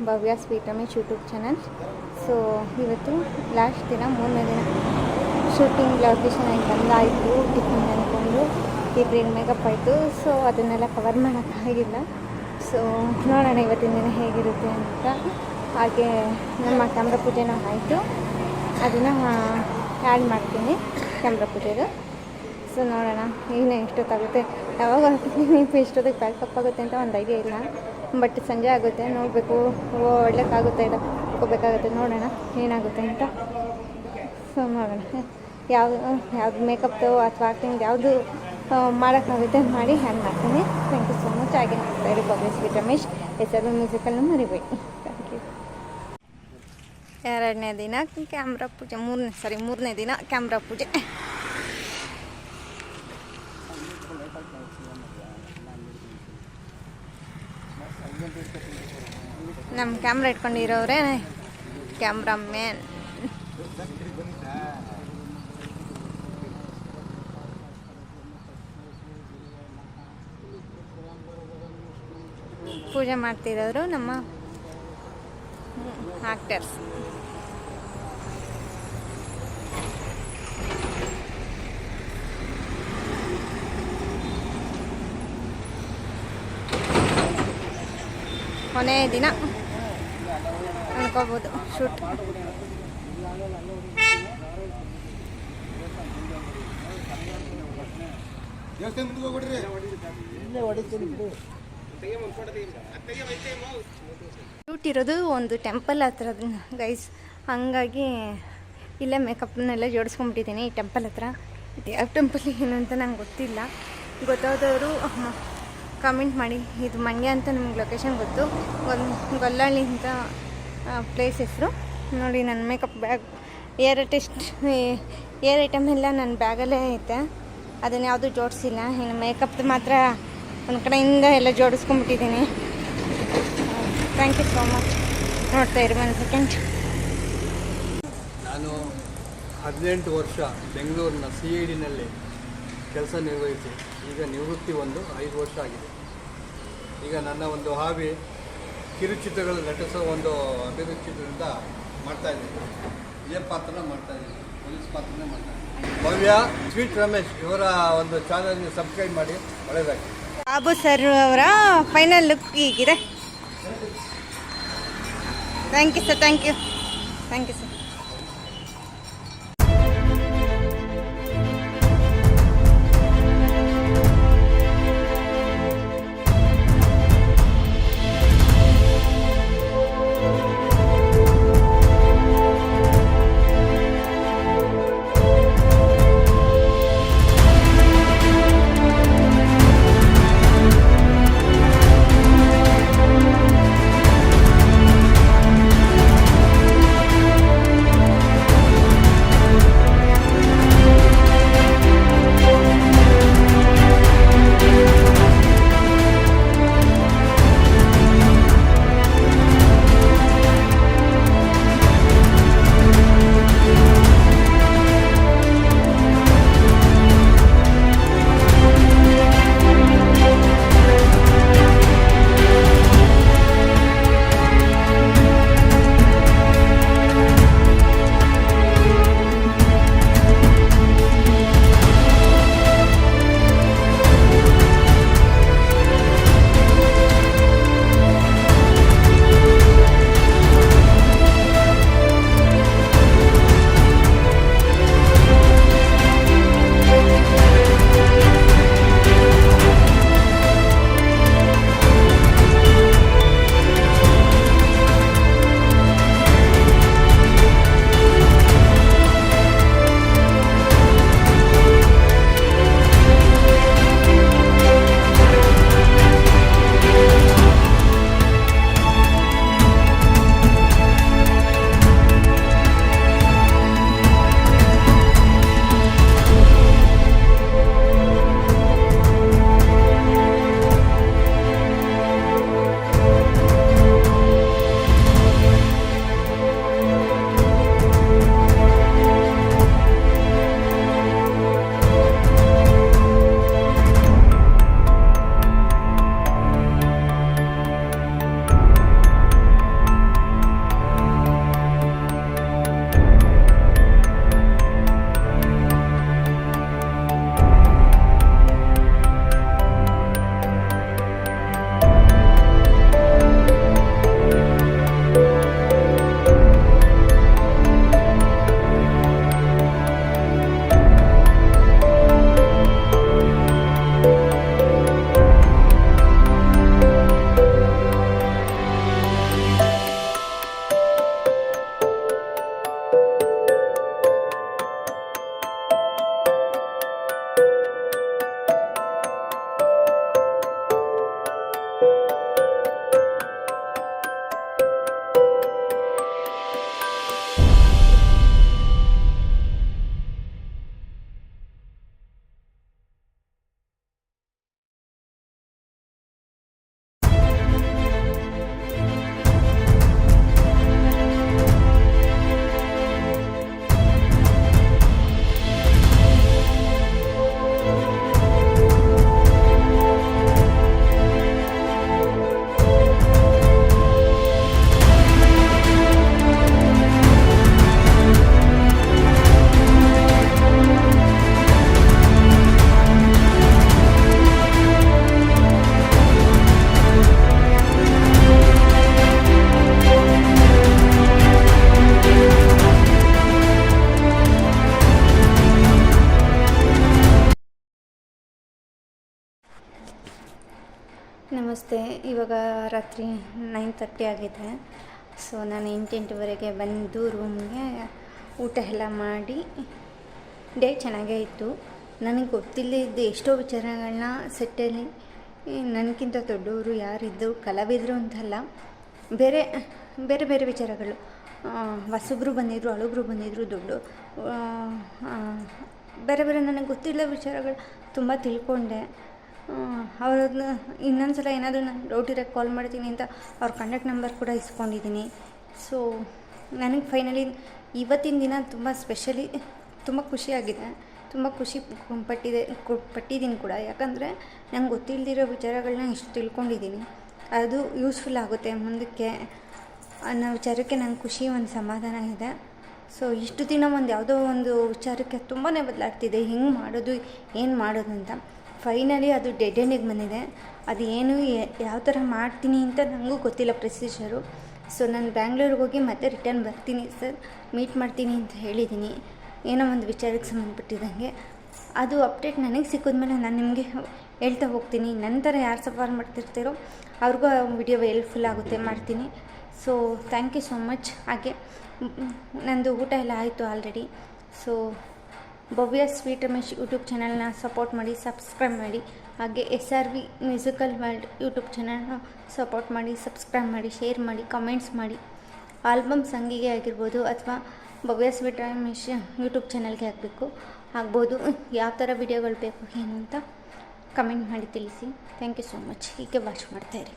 ಭವ್ಯ sweet Ramesh YouTube channel. So ಇವತ್ತು last ದಿನ 3ನೇ ದಿನ ಶೂಟಿಂಗ್ ಲೊಕೇಶನ್ ಆಗಿ ಬಂದಾಯಿತು. ಟಿಫನ್ ಅಂದ್ಕೊಂಡು ಇಬ್ಬರಿಗೆ ಮೇಕಪ್ ಆಯಿತು. ಸೊ ಅದನ್ನೆಲ್ಲ ಕವರ್ ಮಾಡೋಕ್ಕಾಗಿಲ್ಲ. ಸೊ ನೋಡೋಣ ಇವತ್ತಿನ ದಿನ ಹೇಗಿರುತ್ತೆ ಅಂತ. ಹಾಗೆ ನಮ್ಮ ಕ್ಯಾಮ್ರಾ ಪೂಜೆನೂ ಆಯಿತು, ಅದನ್ನು ಆ್ಯಡ್ ಮಾಡ್ತೀನಿ ಕ್ಯಾಮ್ರಾ ಪೂಜೆದು. ಸೊ ನೋಡೋಣ ಇನ್ನೂ ಎಷ್ಟೊತ್ತಾಗುತ್ತೆ, ಯಾವಾಗ ಎಷ್ಟೊತ್ತಿಗೆ ಪ್ಯಾಕಪ್ ಆಗುತ್ತೆ ಅಂತ ಒಂದು ಐಡಿಯಾ ಇಲ್ಲ. ಬಟ್ ಸಂಜೆ ಆಗುತ್ತೆ, ನೋಡಬೇಕು ಒಳ್ಳೆಕ್ಕಾಗುತ್ತೆ ಇಲ್ಲ ಹೋಗ್ಬೇಕಾಗುತ್ತೆ. ನೋಡೋಣ ಏನಾಗುತ್ತೆ ಅಂತ. ಸೊ ನೋಡೋಣ ಯಾವ್ದು ಮೇಕಪ್ದು ಅಥವಾ ಆ್ಯಕ್ಟಿಂಗ್ ಯಾವುದು ಮಾಡೋಕ್ಕಾಗುತ್ತೆ ಮಾಡಿ ಹ್ಯಾಂಡ್ ಮಾಡ್ತೀನಿ. Thank you so much. ಹಾಗೆ ನೋಡ್ತಾ ಇರಿ ಭವ್ಯ ಸ್ವೀಟ್ ರಮೇಶ್ ಹೆಸರು ಮ್ಯೂಸಿಕಲ್ನ ಮರಿಬೇಡಿ. Thank you. 2ನೇ ದಿನ ಕ್ಯಾಮ್ರಾ ಪೂಜೆ, 3ನೇ ದಿನ ಕ್ಯಾಮ್ರಾ ಪೂಜೆ. ನಮ್ಮ ಕ್ಯಾಮ್ರಾ ಇಟ್ಕೊಂಡಿರೋರೇ ಕ್ಯಾಮ್ರಾಮ್ಯಾನ್. ಪೂಜೆ ಮಾಡ್ತಿರೋರು ನಮ್ಮ ಆ್ಯಕ್ಟರ್ಸ್. ಕೊನೆಯ ದಿನ ಅನ್ಕೋಬೋದು ಶೂಟ್. ಶೂಟ್ ಇರೋದು ಒಂದು ಟೆಂಪಲ್ ಹತ್ರ ಗೈಸ್, ಹಾಗಾಗಿ ಇಲ್ಲೇ ಮೇಕಪ್ನೆಲ್ಲ ಜೋಡಿಸ್ಕೊಂಡ್ಬಿಟ್ಟಿದ್ದೀನಿ ಈ ಟೆಂಪಲ್ ಹತ್ರ. ಇದು ಯಾವ ಟೆಂಪಲ್ ಏನು ಅಂತ ನಂಗೆ ಗೊತ್ತಿಲ್ಲ. ಗೊತ್ತಾದವರು ಕಮೆಂಟ್ ಮಾಡಿ. ಇದು ಮಂಡ್ಯ ಅಂತ ನಮಗೆ ಲೊಕೇಶನ್ ಗೊತ್ತು, ಗೊಲ್ಲಹಳ್ಳಿ ಅಂತ ಪ್ಲೇಸ್ ಹೆಸರು. ನೋಡಿ ನನ್ನ ಮೇಕಪ್ ಬ್ಯಾಗ್, ಏರ್ ಐಟಮ್ ಎಲ್ಲ ನನ್ನ ಬ್ಯಾಗಲ್ಲೇ ಐತೆ, ಅದನ್ನು ಯಾವುದೂ ಜೋಡಿಸಿಲ್ಲ. ಇನ್ನು ಮೇಕಪ್ದು ಮಾತ್ರ ಒಂದು ಕಡೆಯಿಂದ ಎಲ್ಲ ಜೋಡಿಸ್ಕೊಂಡ್ಬಿಟ್ಟಿದ್ದೀನಿ. Thank you so much. ನೋಡ್ತಾ ಇರಿ ಒಂದು ಸೆಕೆಂಡ್. ನಾನು 18 ವರ್ಷ ಬೆಂಗಳೂರಿನ CIDನಲ್ಲಿ ಕೆಲಸ ನಿರ್ವಹಿಸಿ ಈಗ ನಿವೃತ್ತಿ 5 ವರ್ಷ ಆಗಿದೆ. ಈಗ ನನ್ನ ಒಂದು ಹಾಬಿ ಕಿರುಚಿತ್ರಗಳು ನಟಿಸೋ ಒಂದು ಅಭಿರುಚಿಯಿಂದ ಮಾಡ್ತಾಯಿದ್ದೀನಿ. ಇದೇ ಪಾತ್ರನ ಮಾಡ್ತಾಯಿದ್ದೀನಿ, ಪೊಲೀಸ್ ಪಾತ್ರನೇ ಮಾಡ್ತಾಯಿದ್ದೀನಿ. ಭವ್ಯ ಸ್ವೀಟ್ ರಮೇಶ್ ಇವರ ಒಂದು ಚಾನಲ್ಗೆ ಸಬ್ಸ್ಕ್ರೈಬ್ ಮಾಡಿ, ಒಳ್ಳೆಯದಾಗಿ. ಬಾಬು ಸರ್ ಅವರ ಫೈನಲ್ ಲುಕ್ ಹೀಗಿದೆ. Thank you sir. Thank you sir. ನಮಸ್ತೆ. ಇವಾಗ ರಾತ್ರಿ 9:30 ಆಗಿದೆ. ಸೊ ನಾನು 8:08ವರೆಗೆ ಬಂದು ರೂಮ್ಗೆ ಊಟ ಎಲ್ಲ ಮಾಡಿ, ಡೇ ಚೆನ್ನಾಗೇ ಇತ್ತು. ನನಗೆ ಗೊತ್ತಿಲ್ಲದಿದ್ದು ಎಷ್ಟೋ ವಿಚಾರಗಳನ್ನ ಸೆಟ್ಟಲ್ಲಿ ನನಗಿಂತ ದೊಡ್ಡವರು ಯಾರಿದ್ದು, ಕಲಾವಿದರು ಅಂತಲ್ಲ, ಬೇರೆ ಬೇರೆ ಬೇರೆ ವಿಚಾರಗಳು, ಹೊಸಬ್ರು ಬಂದಿದ್ದರು, ಹಳಬ್ರು ಬಂದಿದ್ದರು, ಬೇರೆ ಬೇರೆ ನನಗೆ ಗೊತ್ತಿಲ್ಲದ ವಿಚಾರಗಳು ತುಂಬ ತಿಳ್ಕೊಂಡೆ. ಅವ್ರನ್ನ ಇನ್ನೊಂದು ಸಲ ಏನಾದರೂ ನಾನು ಡೌಟ್ ಇರೋಕ್ಕೆ ಕಾಲ್ ಮಾಡ್ತೀನಿ ಅಂತ ಅವ್ರ ಕಾಂಟ್ಯಾಕ್ಟ್ ನಂಬರ್ ಕೂಡ ಇಸ್ಕೊಂಡಿದ್ದೀನಿ. ಸೊ ನನಗೆ ಫೈನಲಿ ಇವತ್ತಿನ ದಿನ ತುಂಬ ಸ್ಪೆಷಲಿ ತುಂಬ ಖುಷಿಯಾಗಿದೆ, ತುಂಬ ಖುಷಿ ಪಟ್ಟಿದ್ದೀನಿ ಕೂಡ. ಯಾಕಂದರೆ ನಂಗೆ ಗೊತ್ತಿಲ್ಲದಿರೋ ವಿಚಾರಗಳನ್ನ ಇಷ್ಟು ತಿಳ್ಕೊಂಡಿದ್ದೀನಿ, ಅದು ಯೂಸ್ಫುಲ್ ಆಗುತ್ತೆ ಮುಂದಕ್ಕೆ ಅನ್ನೋ ವಿಚಾರಕ್ಕೆ ನಂಗೆ ಖುಷಿ, ಒಂದು ಸಮಾಧಾನ ಇದೆ. ಸೊ ಇಷ್ಟು ದಿನ ಯಾವುದೋ ಒಂದು ವಿಚಾರಕ್ಕೆ ತುಂಬಾ ಬದಲಾಗ್ತಿದೆ, ಹೆಂಗೆ ಮಾಡೋದು, ಏನು ಮಾಡೋದು ಅಂತ. ಫೈನಲಿ ಅದು ಡೆಡ್ ಎಂಡಿಗೆ ಬಂದಿದೆ. ಅದು ಏನು ಯಾವ ಥರ ಮಾಡ್ತೀನಿ ಅಂತ ನನಗೂ ಗೊತ್ತಿಲ್ಲ ಪ್ರೊಸೀಜರು. ಸೊ ನಾನು ಬ್ಯಾಂಗ್ಳೂರಿಗೆ ಹೋಗಿ ಮತ್ತೆ ರಿಟರ್ನ್ ಬರ್ತೀನಿ ಸರ್, ಮೀಟ್ ಮಾಡ್ತೀನಿ ಅಂತ ಹೇಳಿದ್ದೀನಿ, ಏನೋ ಒಂದು ವಿಚಾರಕ್ಕೆ ಸಂಬಂಧಪಟ್ಟಿದ್ದಂಗೆ. ಅದು ಅಪ್ಡೇಟ್ ನನಗೆ ಸಿಕ್ಕಿದ್ಮೇಲೆ ನಾನು ನಿಮಗೆ ಹೇಳ್ತಾ ಹೋಗ್ತೀನಿ. ನಂತರ ಯಾರು ಸಫರ್ ಮಾಡ್ತಿರ್ತೀರೋ ಅವ್ರಿಗೂ ಆ ವಿಡಿಯೋ ಹೆಲ್ಪ್ಫುಲ್ ಆಗುತ್ತೆ, ಮಾಡ್ತೀನಿ. So thank you so much. ಹಾಗೆ ನಂದು ಊಟ ಎಲ್ಲ ಆಯಿತು already. So Bhavya sweet Ramesh YouTube ಚಾನಲ್ನ ಸಪೋರ್ಟ್ ಮಾಡಿ, ಸಬ್ಸ್ಕ್ರೈಬ್ ಮಾಡಿ. ಹಾಗೆ SRV ಮ್ಯೂಸಿಕಲ್ ವರ್ಲ್ಡ್ ಯೂಟ್ಯೂಬ್ ಚಾನಲ್ನ ಸಪೋರ್ಟ್ ಮಾಡಿ, ಸಬ್ಸ್ಕ್ರೈಬ್ ಮಾಡಿ, ಶೇರ್ ಮಾಡಿ, ಕಮೆಂಟ್ಸ್ ಮಾಡಿ. ಆಲ್ಬಮ್ ಸಂಗಿಗೆ ಆಗಿರ್ಬೋದು ಅಥವಾ ಭವ್ಯ ಸ್ವೀಟ್ ರಮೇಶ್ ಯೂಟ್ಯೂಬ್ ಚಾನಲ್ಗೆ ಆಗ್ಬೋದು. ಯಾವ ಥರ ವಿಡಿಯೋಗಳು ಬೇಕು ಏನು ಅಂತ ಕಮೆಂಟ್ ಮಾಡಿ ತಿಳಿಸಿ. Thank you so much. ಹೀಗೆ ವಾಚ್ ಮಾಡ್ತಾಯಿರಿ.